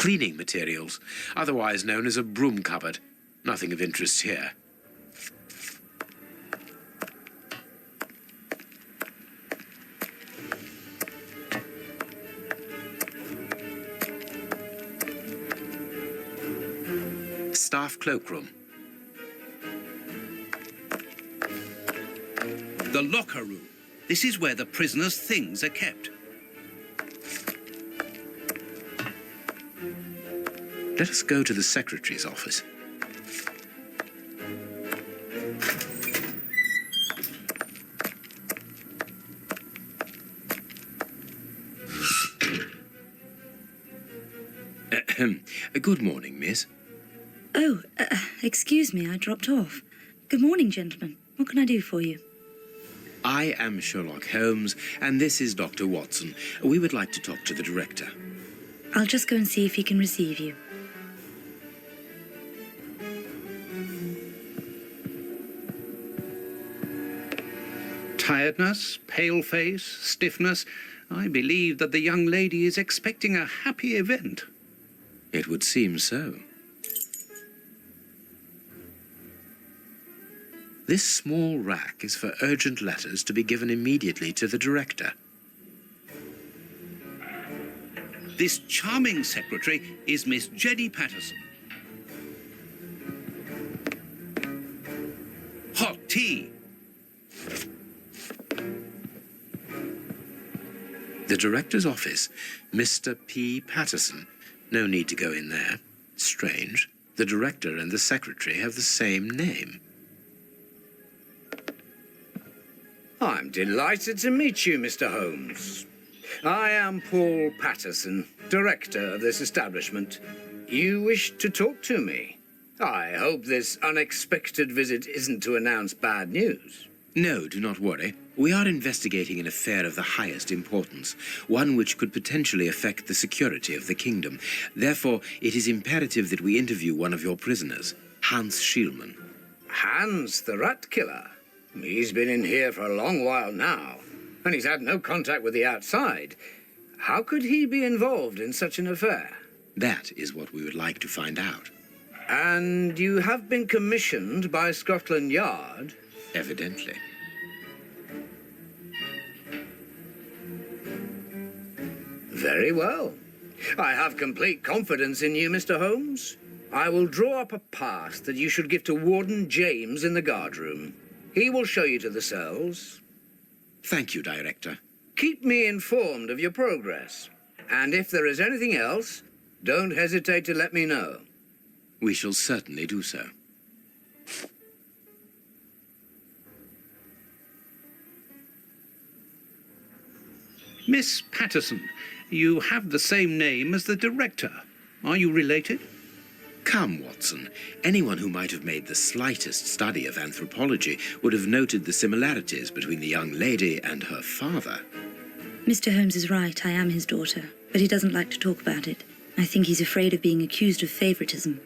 Cleaning materials, otherwise known as a broom cupboard. Nothing of interest here. Staff cloakroom. The locker room. This is where the prisoner's things are kept. Let us go to the secretary's office. Good morning, miss. Oh, excuse me, I dropped off. Good morning, gentlemen. What can I do for you? I am Sherlock Holmes, and this is Dr. Watson. We would like to talk to the director. I'll just go and see if he can receive you. Tiredness, pale face, stiffness. I believe that the young lady is expecting a happy event. It would seem so. This small rack is for urgent letters to be given immediately to the director. This charming secretary is Miss Jenny Patterson. Hot tea. The director's office, Mr. P. Patterson. No need to go in there. Strange. The director and the secretary have the same name. I'm delighted to meet you, Mr. Holmes. I am Paul Patterson, director of this establishment. You wish to talk to me? I hope this unexpected visit isn't to announce bad news. No, do not worry. We are investigating an affair of the highest importance, one which could potentially affect the security of the kingdom. Therefore, it is imperative that we interview one of your prisoners, Hans Schielmann. Hans, the rat killer? He's been in here for a long while now, and he's had no contact with the outside. How could he be involved in such an affair? That is what we would like to find out. And you have been commissioned by Scotland Yard? Evidently. Very well. I have complete confidence in you, Mr. Holmes. I will draw up a pass that you should give to Warden James in the guardroom. He will show you to the cells. Thank you, Director. Keep me informed of your progress. And if there is anything else, don't hesitate to let me know. We shall certainly do so. Miss Patterson, you have the same name as the director. Are you related? Come, Watson. Anyone who might have made the slightest study of anthropology would have noted the similarities between the young lady and her father. Mr. Holmes is right, I am his daughter, but he doesn't like to talk about it. I think he's afraid of being accused of favoritism.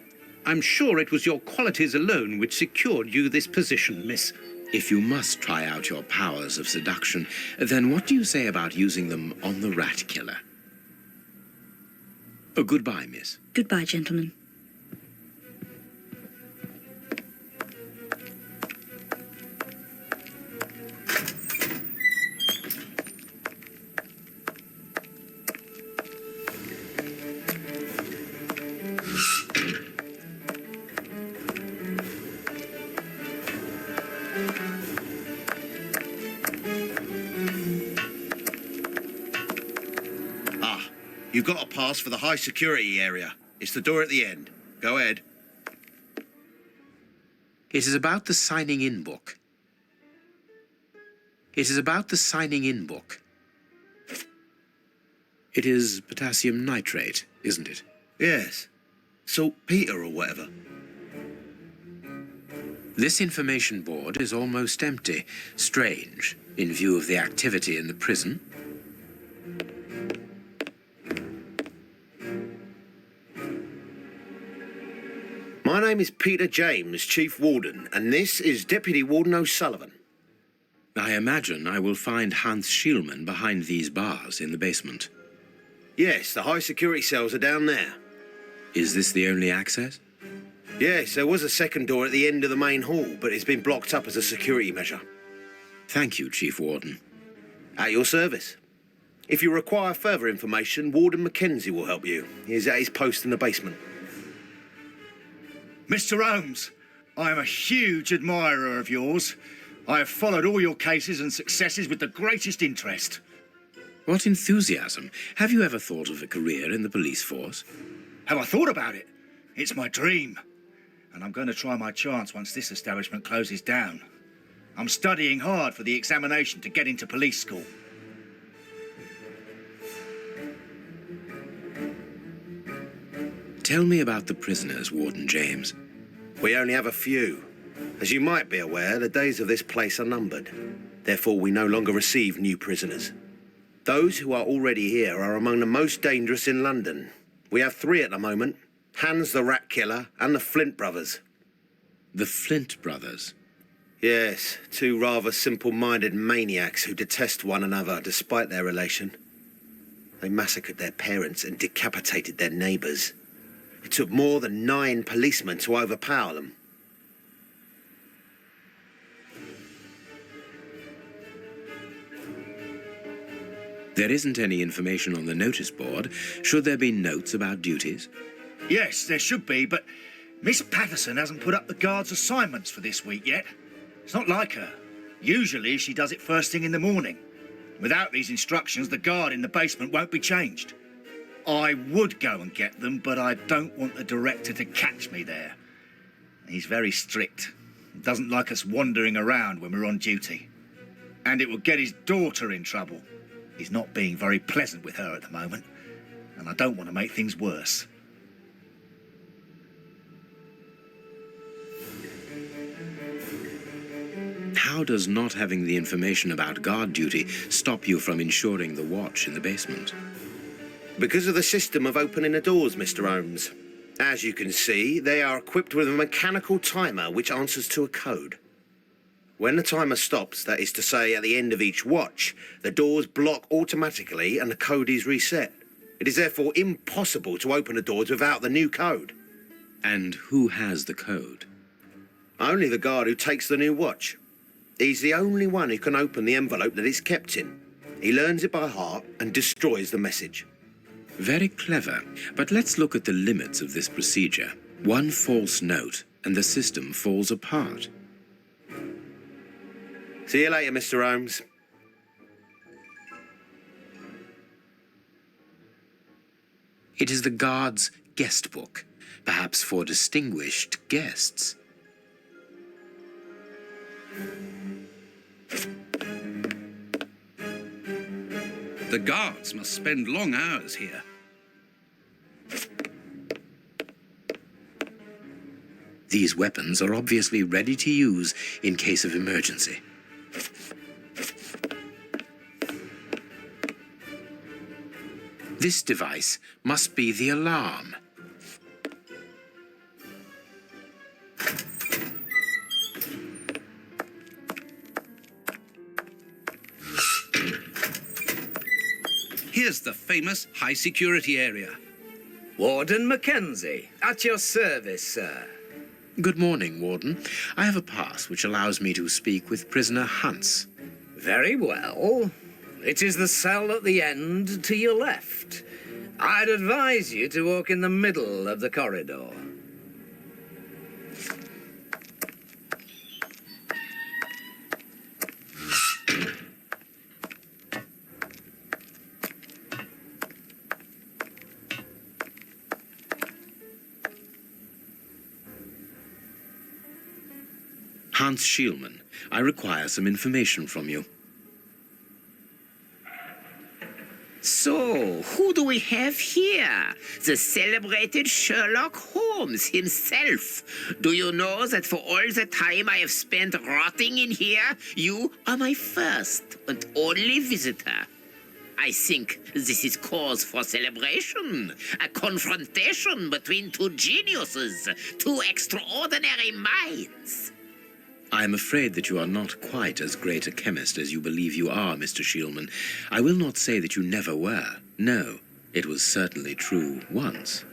I'm sure it was your qualities alone which secured you this position, miss. If you must try out your powers of seduction, then what do you say about using them on the rat killer? Oh, goodbye, miss. Goodbye, gentlemen. You've got a pass for the high security area. It's the door at the end. Go ahead. It is about the signing-in book. It is about the signing-in book. It is potassium nitrate, isn't it? Yes. Saltpeter or whatever. This information board is almost empty. Strange, in view of the activity in the prison. My name is Peter James, Chief Warden, and this is Deputy Warden O'Sullivan. I imagine I will find Hans Schielmann behind these bars in the basement. Yes, the high security cells are down there. Is this the only access? Yes, there was a second door at the end of the main hall, but it's been blocked up as a security measure. Thank you, Chief Warden. At your service. If you require further information, Warden Mackenzie will help you. He's at his post in the basement. Mr. Holmes, I am a huge admirer of yours. I have followed all your cases and successes with the greatest interest. What enthusiasm! Have you ever thought of a career in the police force? Have I thought about it? It's my dream. And I'm going to try my chance once this establishment closes down. I'm studying hard for the examination to get into police school. Tell me about the prisoners, Warden James. We only have a few. As you might be aware, the days of this place are numbered. Therefore, we no longer receive new prisoners. Those who are already here are among the most dangerous in London. We have 3 at the moment. Hans the Rat Killer and the Flint brothers. The Flint brothers? Yes, 2 rather simple-minded maniacs who detest one another despite their relation. They massacred their parents and decapitated their neighbours. It took more than 9 policemen to overpower them. There isn't any information on the notice board. Should there be notes about duties? Yes, there should be, but Miss Patterson hasn't put up the guard's assignments for this week yet. It's not like her. Usually she does it first thing in the morning. Without these instructions, the guard in the basement won't be changed. I would go and get them, but I don't want the director to catch me there. He's very strict. Doesn't like us wandering around when we're on duty. And it will get his daughter in trouble. He's not being very pleasant with her at the moment, and I don't want to make things worse. How does not having the information about guard duty stop you from ensuring the watch in the basement? Because of the system of opening the doors, Mr. Holmes. As you can see, they are equipped with a mechanical timer which answers to a code. When the timer stops, that is to say at the end of each watch, the doors block automatically and the code is reset. It is therefore impossible to open the doors without the new code. And who has the code? Only the guard who takes the new watch. He's the only one who can open the envelope that it's kept in. He learns it by heart and destroys the message. Very clever, but let's look at the limits of this procedure. One false note and the system falls apart. See you later, Mr. Holmes. It is the guard's guest book, perhaps for distinguished guests. The guards must spend long hours here. These weapons are obviously ready to use in case of emergency. This device must be the alarm. Here's the famous high-security area. Warden Mackenzie, at your service, sir. Good morning, Warden. I have a pass which allows me to speak with prisoner Hans. Very well. It is the cell at the end to your left. I'd advise you to walk in the middle of the corridor. Hans Schielman, I require some information from you. So, who do we have here? The celebrated Sherlock Holmes himself. Do you know that for all the time I have spent rotting in here, you are my first and only visitor? I think this is cause for celebration. A confrontation between 2 geniuses, 2 extraordinary minds. I am afraid that you are not quite as great a chemist as you believe you are, Mr. Schielman. I will not say that you never were. No, it was certainly true once.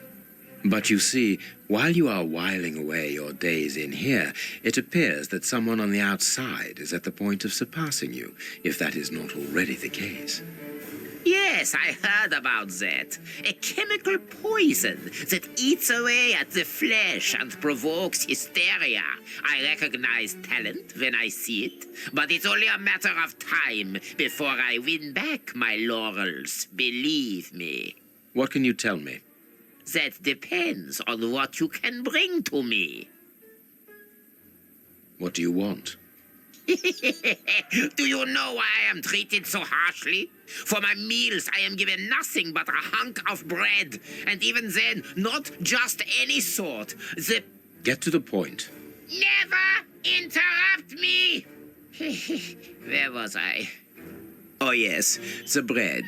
But you see, while you are whiling away your days in here, it appears that someone on the outside is at the point of surpassing you, if that is not already the case. Yes, I heard about that. A chemical poison that eats away at the flesh and provokes hysteria. I recognize talent when I see it, but it's only a matter of time before I win back my laurels, believe me. What can you tell me? That depends on what you can bring to me. What do you want? Do you know why I am treated so harshly? For my meals, I am given nothing but a hunk of bread, and even then, not just any sort. Get to the point. Never interrupt me! Where was I? Oh, yes, the bread.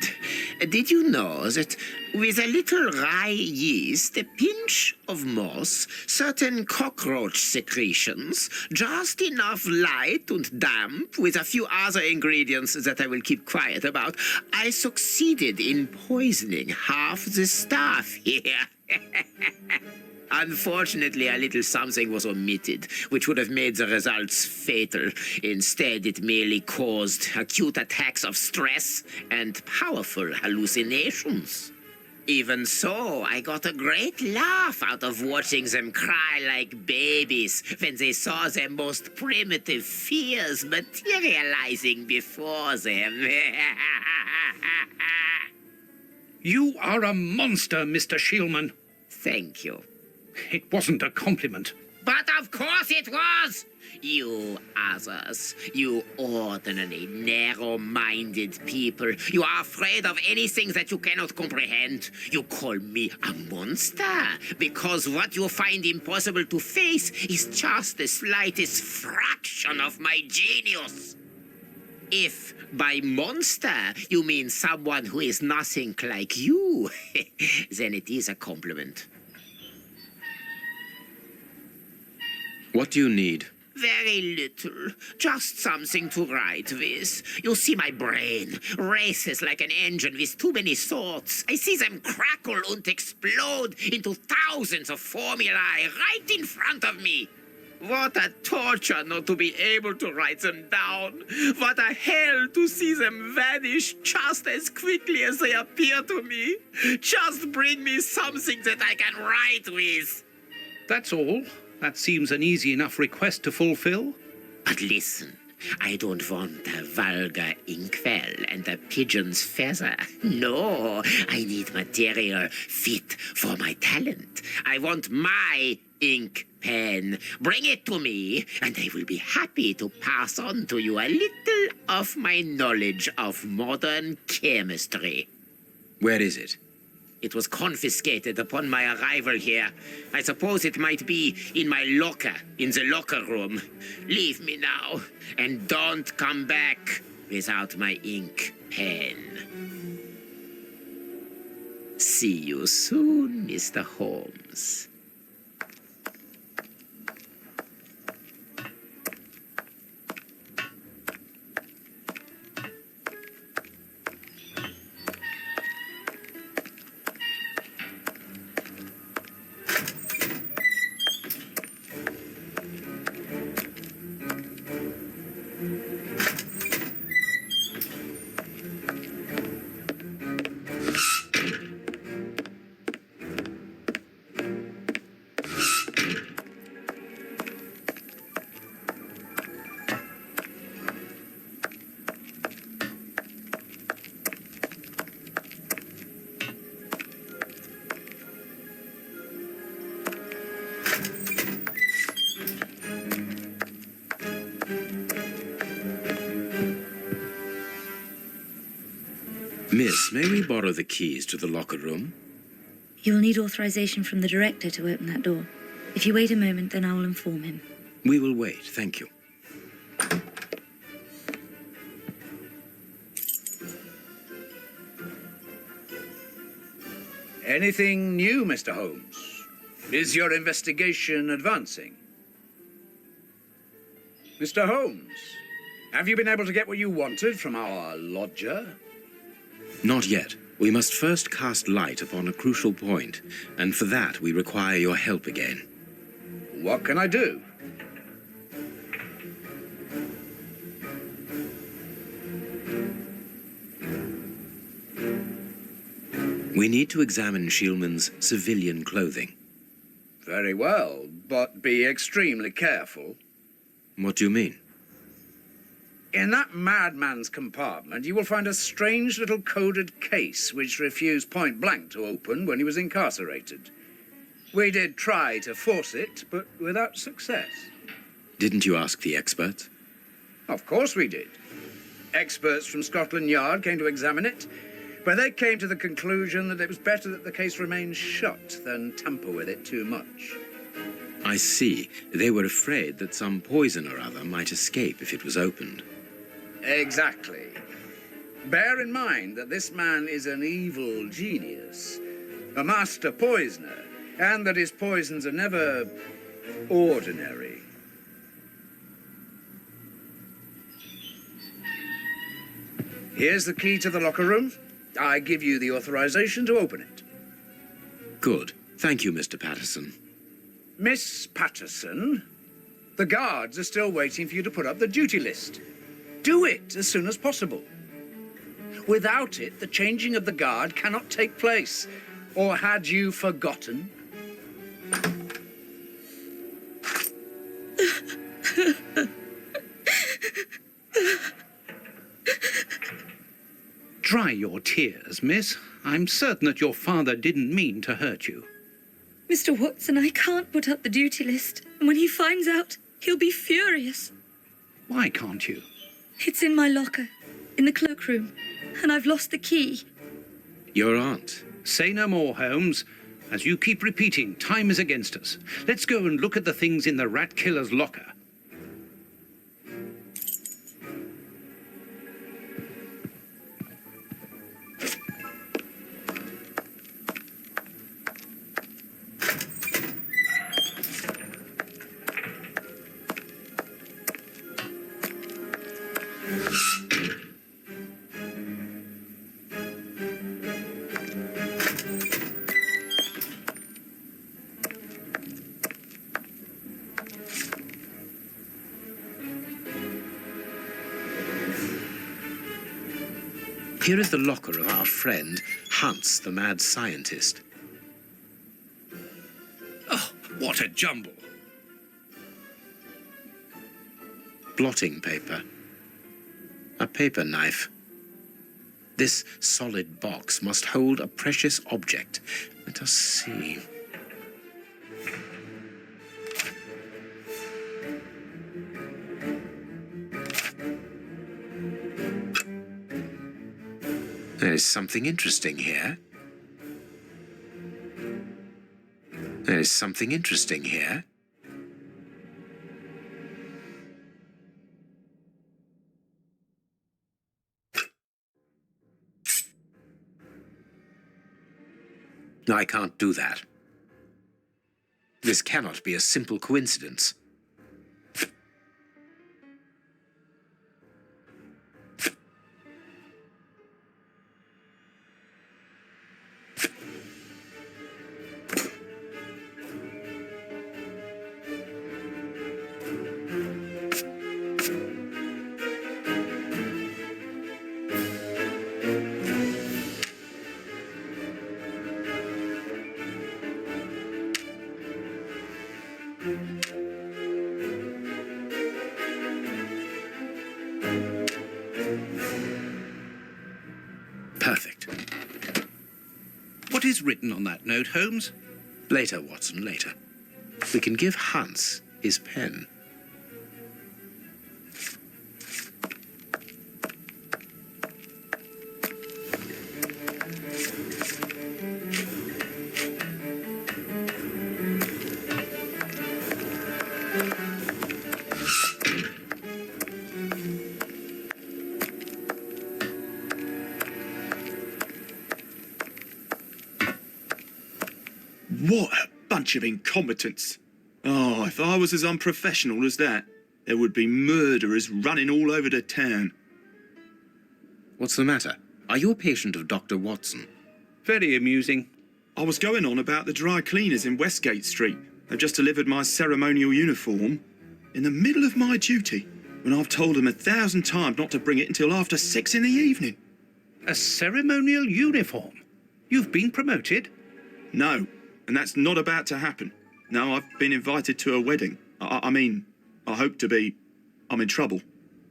Did you know that with a little rye yeast, a pinch of moss, certain cockroach secretions, just enough light and damp, with a few other ingredients that I will keep quiet about, I succeeded in poisoning half the staff here? Unfortunately, a little something was omitted, which would have made the results fatal. Instead, it merely caused acute attacks of stress and powerful hallucinations. Even so, I got a great laugh out of watching them cry like babies when they saw their most primitive fears materializing before them. You are a monster, Mr. Shielman. Thank you. It wasn't a compliment. But of course it was! You others, you ordinary, narrow-minded people, you are afraid of anything that you cannot comprehend. You call me a monster because what you find impossible to face is just the slightest fraction of my genius. If by monster you mean someone who is nothing like you, then it is a compliment. What do you need? Very little. Just something to write with. You see, my brain races like an engine with too many thoughts. I see them crackle and explode into thousands of formulae right in front of me. What a torture not to be able to write them down. What a hell to see them vanish just as quickly as they appear to me. Just bring me something that I can write with. That's all. That seems an easy enough request to fulfill. But listen, I don't want a vulgar inkwell and a pigeon's feather. No, I need material fit for my talent. I want my ink pen. Bring it to me, and I will be happy to pass on to you a little of my knowledge of modern chemistry. Where is it? It was confiscated upon my arrival here. I suppose it might be in my locker, in the locker room. Leave me now, and don't come back without my ink pen. See you soon, Mr. Holmes. Miss, may we borrow the keys to the locker room? You'll need authorization from the director to open that door. If you wait a moment, then I will inform him. We will wait, thank you. Anything new, Mr. Holmes? Is your investigation advancing? Mr. Holmes, have you been able to get what you wanted from our lodger? Not yet. We must first cast light upon a crucial point, and for that we require your help again. What can I do? We need to examine Shieldman's civilian clothing. Very well, but be extremely careful. What do you mean? In that madman's compartment, you will find a strange little coded case which refused point blank to open when he was incarcerated. We did try to force it, but without success. Didn't you ask the experts? Of course we did. Experts from Scotland Yard came to examine it, but they came to the conclusion that it was better that the case remain shut than tamper with it too much. I see. They were afraid that some poison or other might escape if it was opened. Exactly. Bear in mind that this man is an evil genius, a master poisoner, and that his poisons are never ordinary. Here's the key to the locker room. I give you the authorization to open it. Good. Thank you, Mr. Patterson. Miss Patterson, the guards are still waiting for you to put up the duty list. Do it as soon as possible. Without it, the changing of the guard cannot take place. Or had you forgotten? Dry your tears, miss. I'm certain that your father didn't mean to hurt you. Mr. Watson, I can't put up the duty list. And when he finds out, he'll be furious. Why can't you? It's in my locker, in the cloakroom, and I've lost the key. Your aunt. Say no more, Holmes. As you keep repeating, time is against us. Let's go and look at the things in the rat killer's locker. Here is the locker of our friend, Hans, the mad scientist. Oh, what a jumble. Blotting paper. A paper knife. This solid box must hold a precious object. Let us see. There is something interesting here. There is something interesting here. I can't do that. This cannot be a simple coincidence. Perfect. What is written on that note, Holmes? Later, Watson, later. We can give Hans his pen. What a bunch of incompetents. Oh, if I was as unprofessional as that, there would be murderers running all over the town. What's the matter? Are you a patient of Dr. Watson? Very amusing. I was going on about the dry cleaners in Westgate Street. They've just delivered my ceremonial uniform in the middle of my duty, when I've told them 1,000 times not to bring it until after 6 in the evening. A ceremonial uniform? You've been promoted? No, and that's not about to happen. No, I've been invited to a wedding. I mean, I hope to be. I'm in trouble.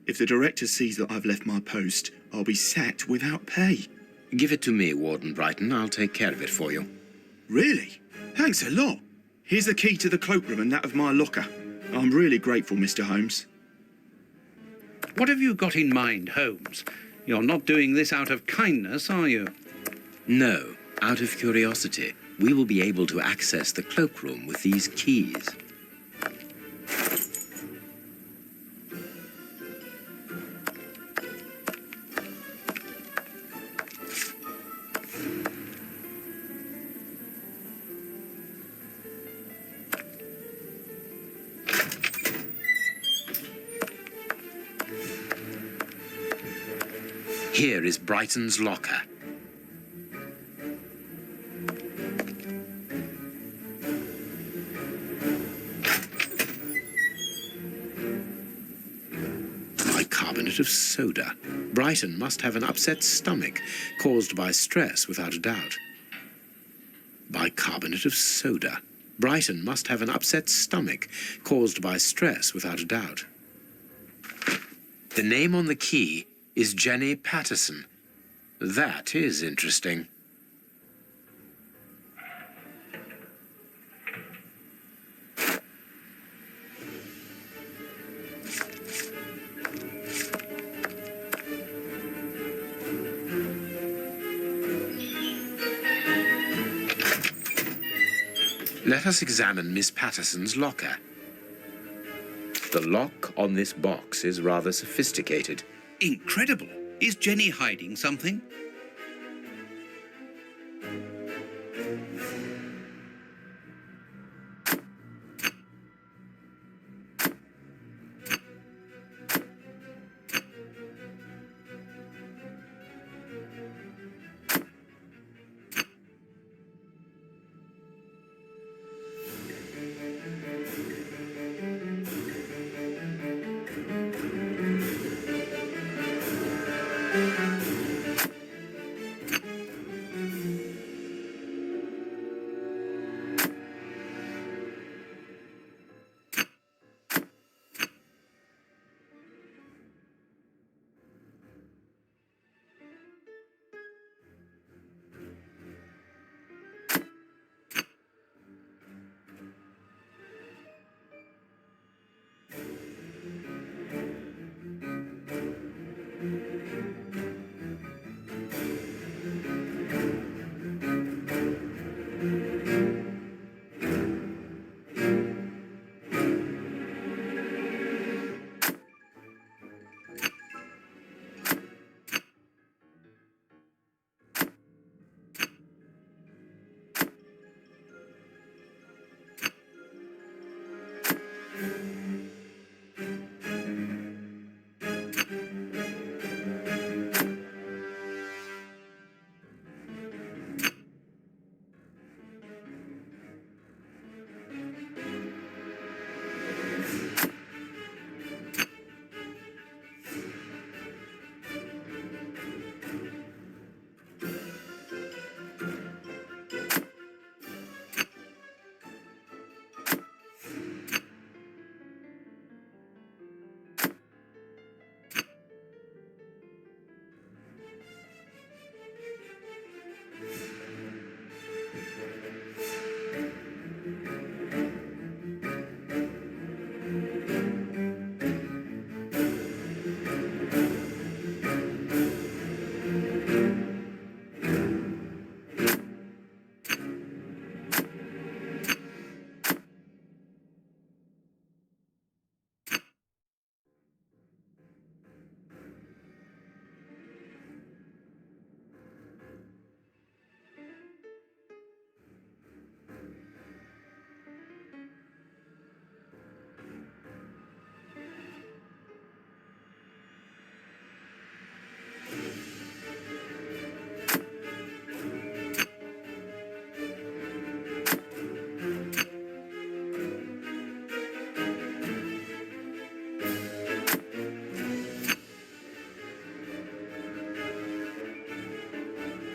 If the director sees that I've left my post, I'll be sacked without pay. Give it to me, Warden Brighton. I'll take care of it for you. Really? Thanks a lot. Here's the key to the cloakroom and that of my locker. I'm really grateful, Mr. Holmes. What have you got in mind, Holmes? You're not doing this out of kindness, are you? No, out of curiosity. We will be able to access the cloakroom with these keys. Here is Brighton's locker. Bicarbonate of soda. Brighton must have an upset stomach caused by stress, without a doubt. Bicarbonate of soda. Brighton must have an upset stomach caused by stress, without a doubt. The name on the key is Jenny Patterson. That is interesting. Let us examine Miss Patterson's locker. The lock on this box is rather sophisticated. Incredible. Is Jenny hiding something?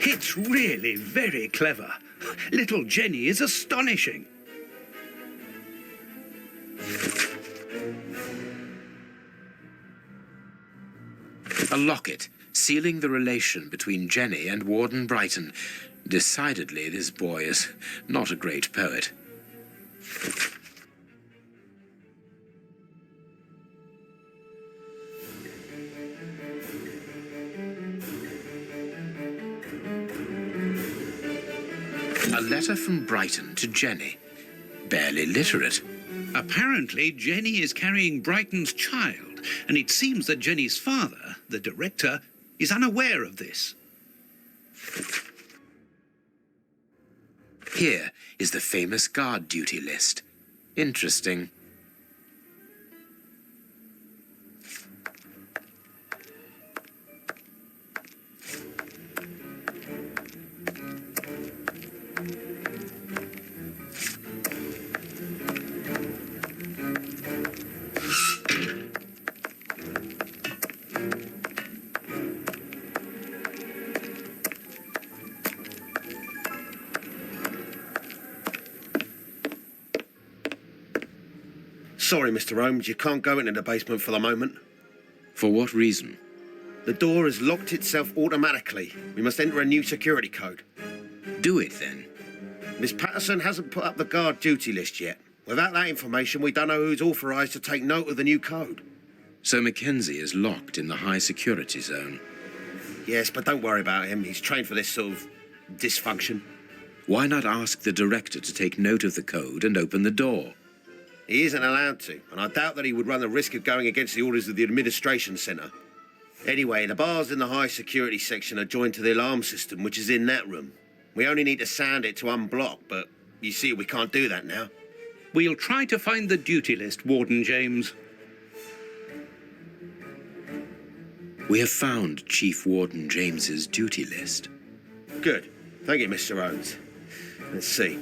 It's really very clever. Little Jenny is astonishing. A locket, sealing the relation between Jenny and Warden Brighton. Decidedly, this boy is not a great poet. A letter from Brighton to Jenny. Barely literate. Apparently, Jenny is carrying Brighton's child, and it seems that Jenny's father, the director, is unaware of this. Here is the famous guard duty list. Interesting. Sorry, Mr. Holmes, you can't go into the basement for the moment. For what reason? The door has locked itself automatically. We must enter a new security code. Do it, then. Miss Patterson hasn't put up the guard duty list yet. Without that information, we don't know who's authorised to take note of the new code. So Mackenzie is locked in the high security zone. Yes, but don't worry about him. He's trained for this sort of dysfunction. Why not ask the director to take note of the code and open the door? He isn't allowed to, and I doubt that he would run the risk of going against the orders of the administration centre. Anyway, the bars in the high security section are joined to the alarm system, which is in that room. We only need to sound it to unblock, but you see, we can't do that now. We'll try to find the duty list, Warden James. We have found Chief Warden James's duty list. Good. Thank you, Mr. Holmes. Let's see.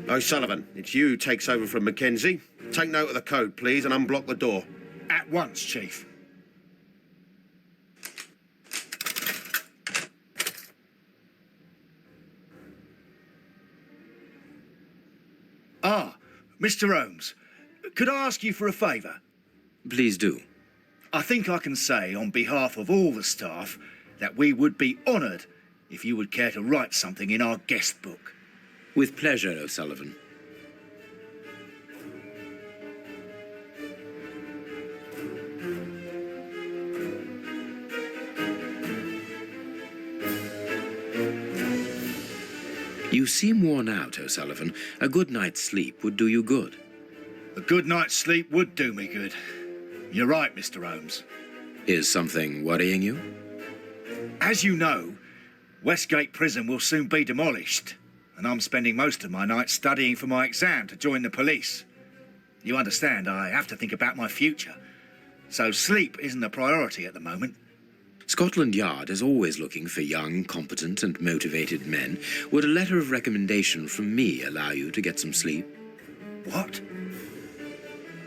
O'Sullivan, it's you who takes over from Mackenzie. Take note of the code, please, and unblock the door. At once, Chief. Ah, Mr. Holmes, could I ask you for a favour? Please do. I think I can say on behalf of all the staff that we would be honoured if you would care to write something in our guest book. With pleasure, O'Sullivan. You seem worn out, O'Sullivan. A good night's sleep would do you good. A good night's sleep would do me good. You're right, Mr. Holmes. Is something worrying you? As you know, Westgate Prison will soon be demolished, and I'm spending most of my nights studying for my exam to join the police. You understand, I have to think about my future, so sleep isn't a priority at the moment. Scotland Yard is always looking for young, competent and motivated men. Would a letter of recommendation from me allow you to get some sleep? What?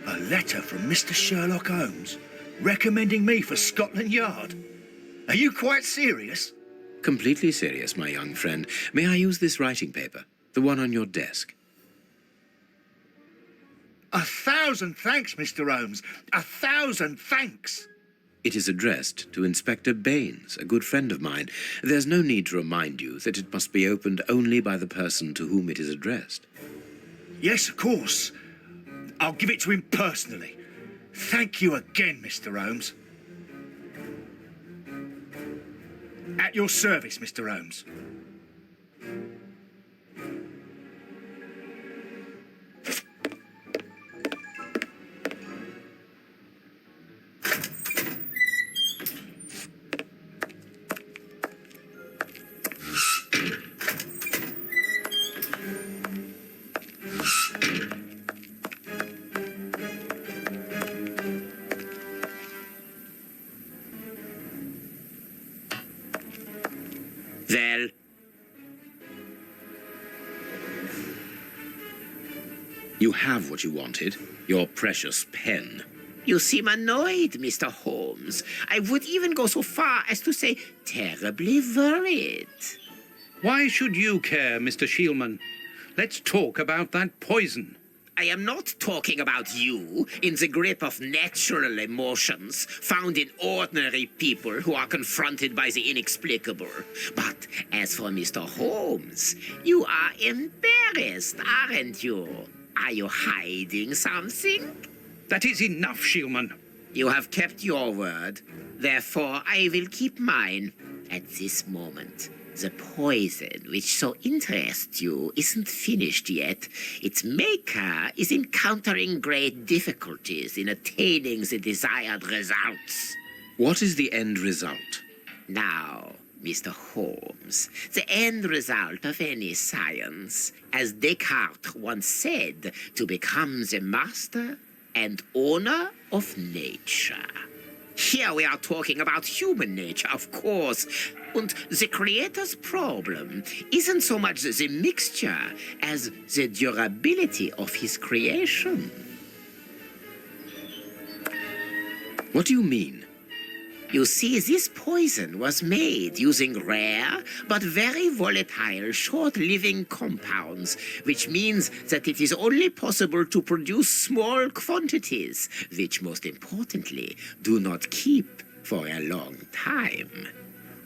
A letter from Mr. Sherlock Holmes recommending me for Scotland Yard? Are you quite serious? Completely serious, my young friend. May I use this writing paper? The one on your desk. 1,000 thanks, Mr. Holmes. 1,000 thanks. It is addressed to Inspector Baines, a good friend of mine. There's no need to remind you that it must be opened only by the person to whom it is addressed. Yes, of course. I'll give it to him personally. Thank you again, Mr. Holmes. At your service, Mr. Holmes. Well, You have what you wanted, your precious pen. you seem annoyed, Mr. Holmes. Holmes. I would even go so far as to say terribly worried. Why should you care, Mr. Shielman? Let's talk about that poison. I am not talking about you in the grip of natural emotions found in ordinary people who are confronted by the inexplicable. But as for Mr. Holmes, you are embarrassed, aren't you? Are you hiding something? That is enough, Shielman. You have kept your word. Therefore, I will keep mine at this moment. The poison which so interests you isn't finished yet. Its maker is encountering great difficulties in attaining the desired results. What is the end result? Now, Mr. Holmes, the end result of any science, as Descartes once said, to become the master and owner of nature. Here we are talking about human nature, of course. And the creator's problem isn't so much the mixture as the durability of his creation. What do you mean? You see, this poison was made using rare but very volatile short-living compounds, which means that it is only possible to produce small quantities, which most importantly do not keep for a long time.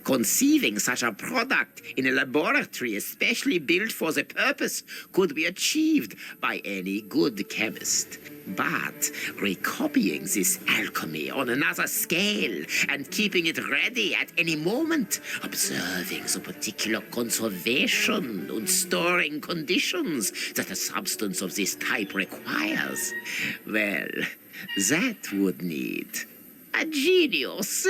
Conceiving such a product in a laboratory especially built for the purpose could be achieved by any good chemist. But recopying this alchemy on another scale and keeping it ready at any moment, observing the particular conservation and storing conditions that a substance of this type requires, well, that would need a genius.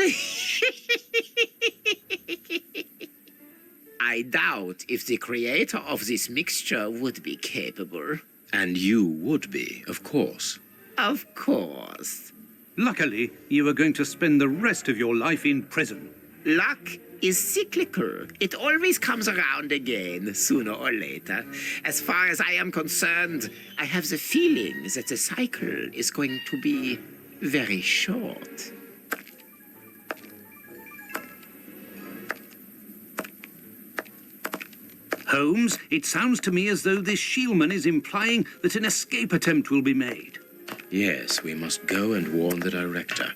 I doubt if the creator of this mixture would be capable. And you would be, of course. Of course. Luckily, you are going to spend the rest of your life in prison. Luck is cyclical. It always comes around again, sooner or later. As far as I am concerned, I have the feeling that the cycle is going to be very short. Holmes, it sounds to me as though this Shielman is implying that an escape attempt will be made. Yes, we must go and warn the director.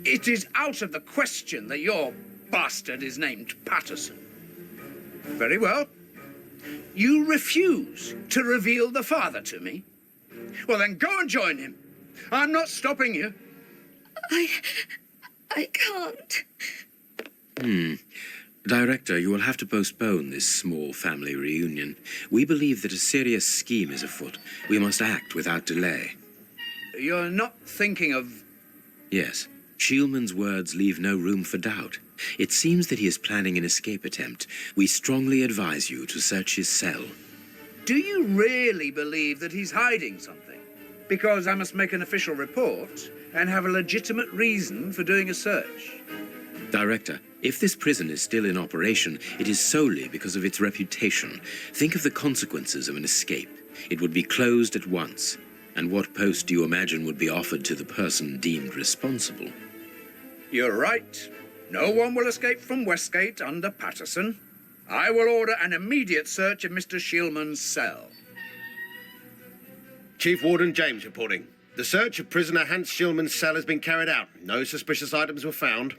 It is out of the question that your bastard is named Patterson. Very well. You refuse to reveal the father to me? Well, then go and join him. I'm not stopping you. I can't. Director, you will have to postpone this small family reunion. We believe that a serious scheme is afoot. We must act without delay. You're not thinking of... Yes. Shielman's words leave no room for doubt. It seems that he is planning an escape attempt. We strongly advise you to search his cell. Do you really believe that he's hiding something? Because I must make an official report and have a legitimate reason for doing a search. Director, if this prison is still in operation, it is solely because of its reputation. Think of the consequences of an escape. It would be closed at once. And what post do you imagine would be offered to the person deemed responsible? You're right. No one will escape from Westgate under Patterson. I will order an immediate search of Mr. Shielman's cell. Chief Warden James reporting. The search of prisoner Hans Shielman's cell has been carried out. No suspicious items were found.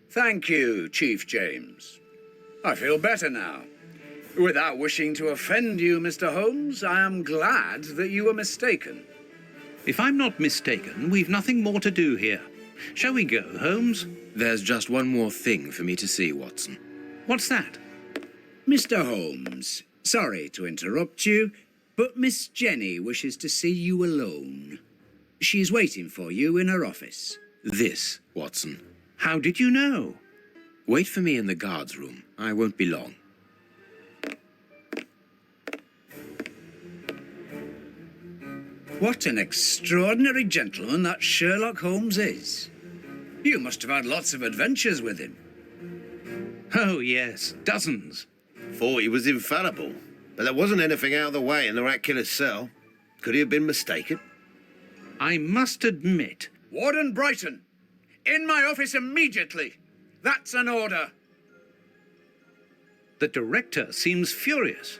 Thank you, Chief James. I feel better now. Without wishing to offend you, Mr. Holmes, I am glad that you were mistaken. If I'm not mistaken, we've nothing more to do here. Shall we go, Holmes? There's just one more thing for me to see, Watson. What's that? Mr. Holmes, sorry to interrupt you, but Miss Jenny wishes to see you alone. She's waiting for you in her office. This, Watson. How did you know? Wait for me in the guard's room. I won't be long. What an extraordinary gentleman that Sherlock Holmes is. You must have had lots of adventures with him. Oh, yes, dozens. Thought he was infallible, but there wasn't anything out of the way in the rat killer's cell. Could he have been mistaken? I must admit, Warden Brighton, in my office immediately. That's an order. the director seems furious.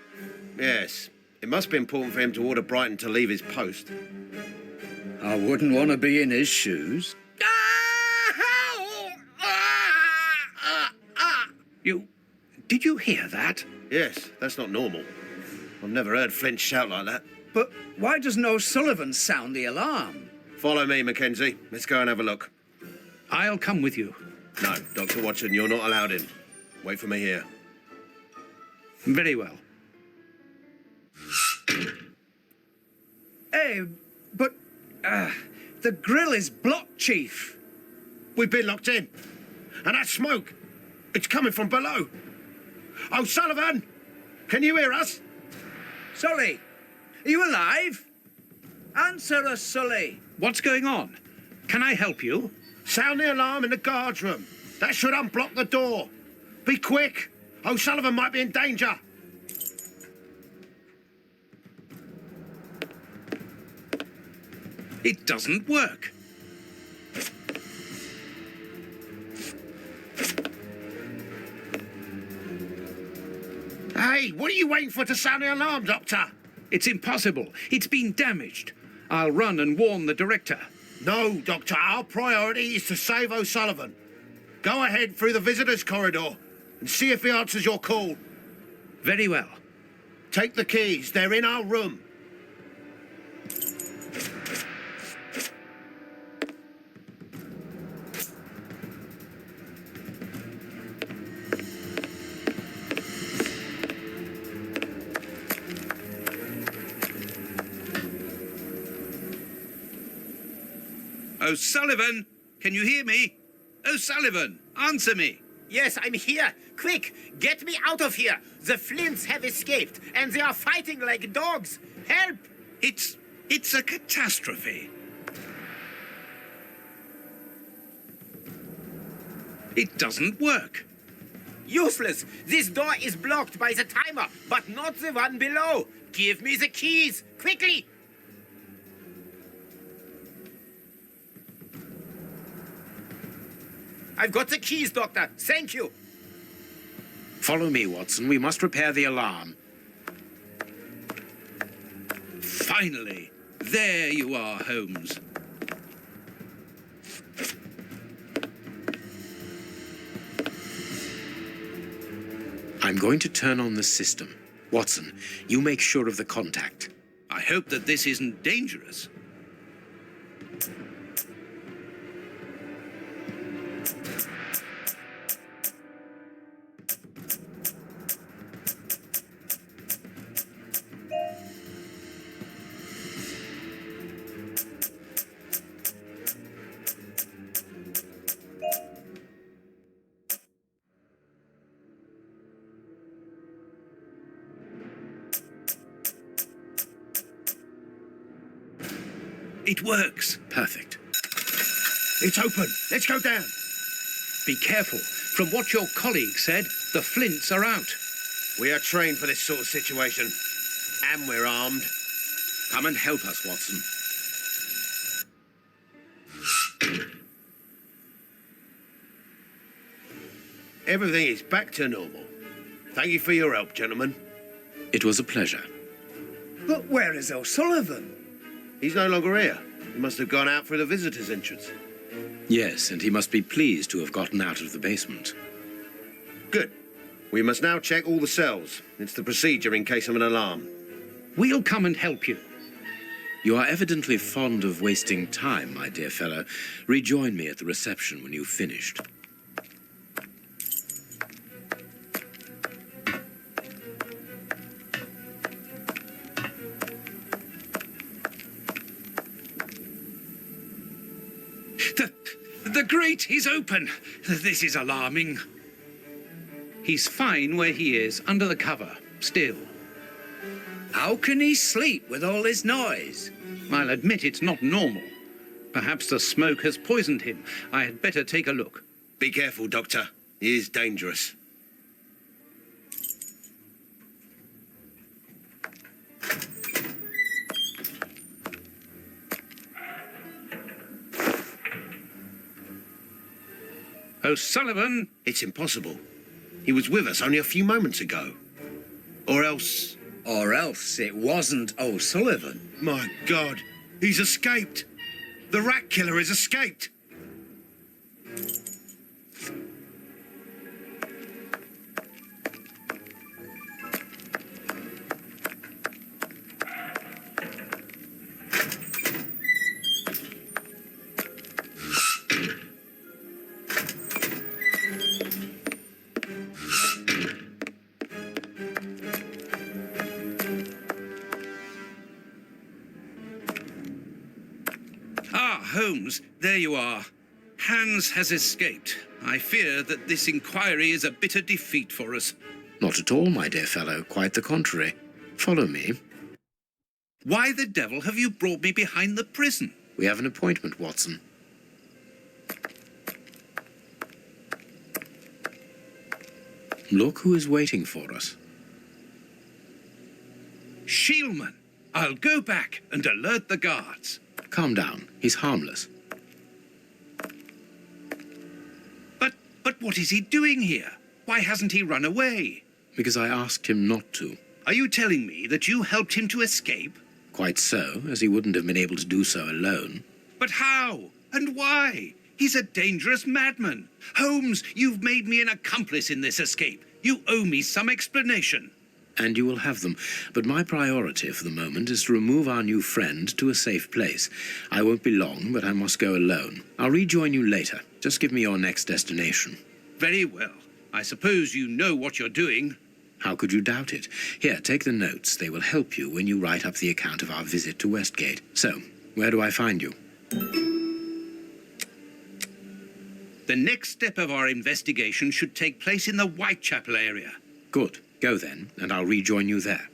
Yes, it must be important for him to order Brighton to leave his post. I wouldn't want to be in his shoes. Did you hear that? Yes, that's not normal. I've never heard Flint shout like that. But why doesn't O'Sullivan sound the alarm? Follow me, Mackenzie. Let's go and have a look. I'll come with you. No, Dr. Watson, you're not allowed in. Wait for me here. Very well. Hey, but the grill is blocked, Chief. We've been locked in. And that smoke, it's coming from below. O'Sullivan, can you hear us? Sully, are you alive? Answer us, Sully. What's going on? Can I help you? Sound the alarm in the guard's room. That should unblock the door. Be quick. O'Sullivan might be in danger. It doesn't work. Hey, what are you waiting for to sound the alarm, Doctor? It's impossible. It's been damaged. I'll run and warn the director. No, Doctor. Our priority is to save O'Sullivan. Go ahead through the visitors' corridor and see if he answers your call. Very well. Take the keys. They're in our room. O'Sullivan, can you hear me? O'Sullivan, answer me. Yes, I'm here. Quick, get me out of here. The Flints have escaped, and they are fighting like dogs. Help! It's a catastrophe. It doesn't work. Useless. This door is blocked by the timer, but not the one below. Give me the keys, quickly. I've got the keys, Doctor. Thank you. Follow me, Watson. We must repair the alarm. Finally. There you are, Holmes. I'm going to turn on the system. Watson, you make sure of the contact. I hope that this isn't dangerous. It works. Perfect. It's open. Let's go down. Be careful. From what your colleague said, the Flints are out. We are trained for this sort of situation. And we're armed. Come and help us, Watson. Everything is back to normal. Thank you for your help, gentlemen. It was a pleasure. But where is O'Sullivan? He's no longer here. He must have gone out through the visitors' entrance. Yes, and he must be pleased to have gotten out of the basement. Good. We must now check all the cells. It's the procedure in case of an alarm. We'll come and help you. You are evidently fond of wasting time, my dear fellow. Rejoin me at the reception when you've finished. The grate is open. This is alarming. He's fine where he is, under the cover, still. How can he sleep with all this noise? I'll admit it's not normal. Perhaps the smoke has poisoned him. I had better take a look. Be careful, Doctor. He is dangerous. O'Sullivan! It's impossible. He was with us only a few moments ago. Or else... Or else it wasn't O'Sullivan. My God, he's escaped. The rat killer has escaped. Holmes, there you are. Hans has escaped. I fear that this inquiry is a bitter defeat for us. Not at all, my dear fellow. Quite the contrary. Follow me. Why the devil have you brought me behind the prison? We have an appointment, Watson. Look who is waiting for us. Shielman! I'll go back and alert the guards. Calm down. He's harmless. But what is he doing here? Why hasn't he run away? Because I asked him not to. Are you telling me that you helped him to escape? Quite so, as he wouldn't have been able to do so alone. But how? And why? He's a dangerous madman. Holmes, you've made me an accomplice in this escape. You owe me some explanation. And you will have them. But my priority for the moment is to remove our new friend to a safe place. I won't be long, but I must go alone. I'll rejoin you later. Just give me your next destination. Very well. I suppose you know what you're doing. How could you doubt it? Here, take the notes. They will help you when you write up the account of our visit to Westgate. So, where do I find you? The next step of our investigation should take place in the Whitechapel area. Good. Go then, and I'll rejoin you there.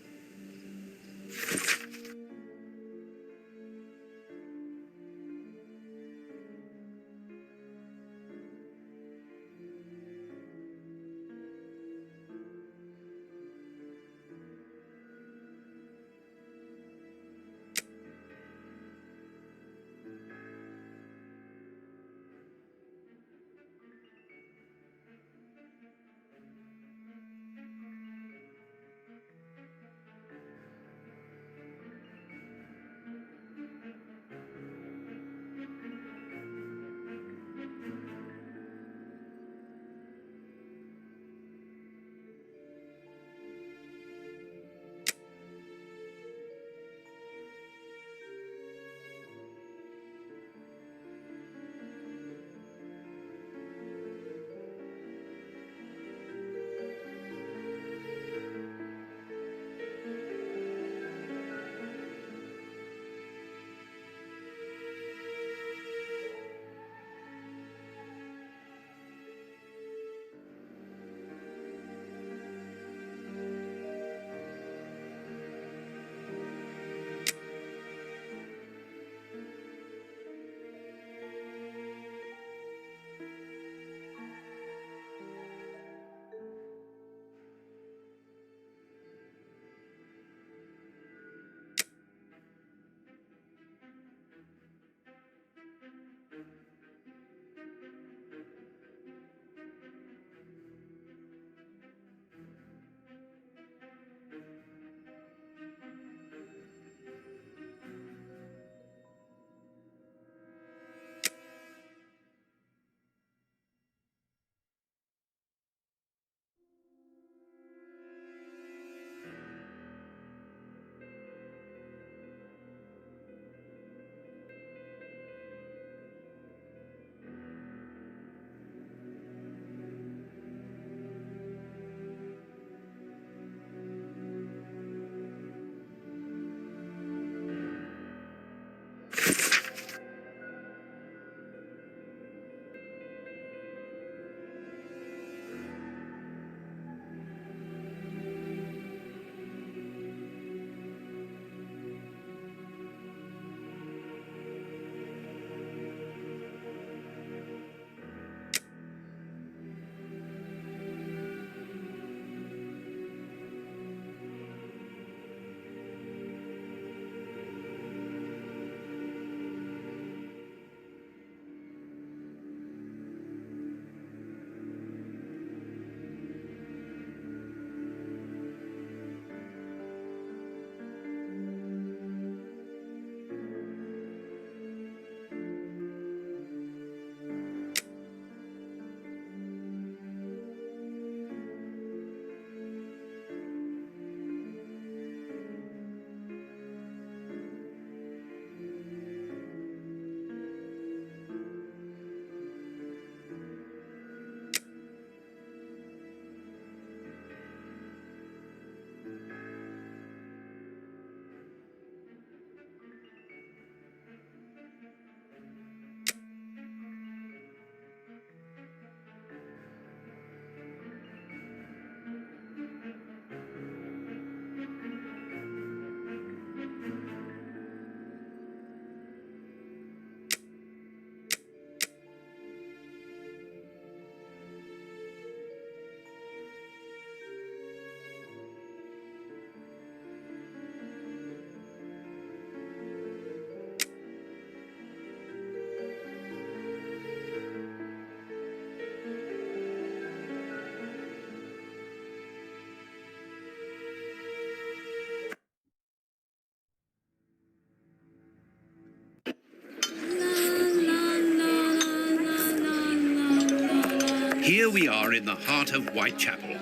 Here we are in the heart of Whitechapel.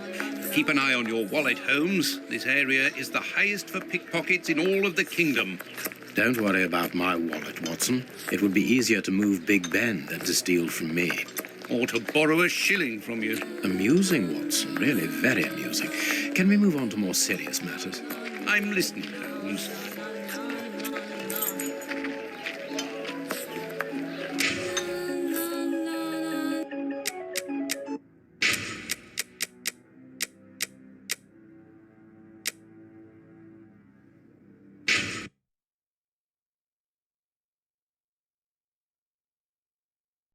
Keep an eye on your wallet, Holmes. This area is the highest for pickpockets in all of the kingdom. Don't worry about my wallet, Watson. It would be easier to move Big Ben than to steal from me. Or to borrow a shilling from you. Amusing, Watson. Really very amusing. Can we move on to more serious matters? I'm listening, Holmes.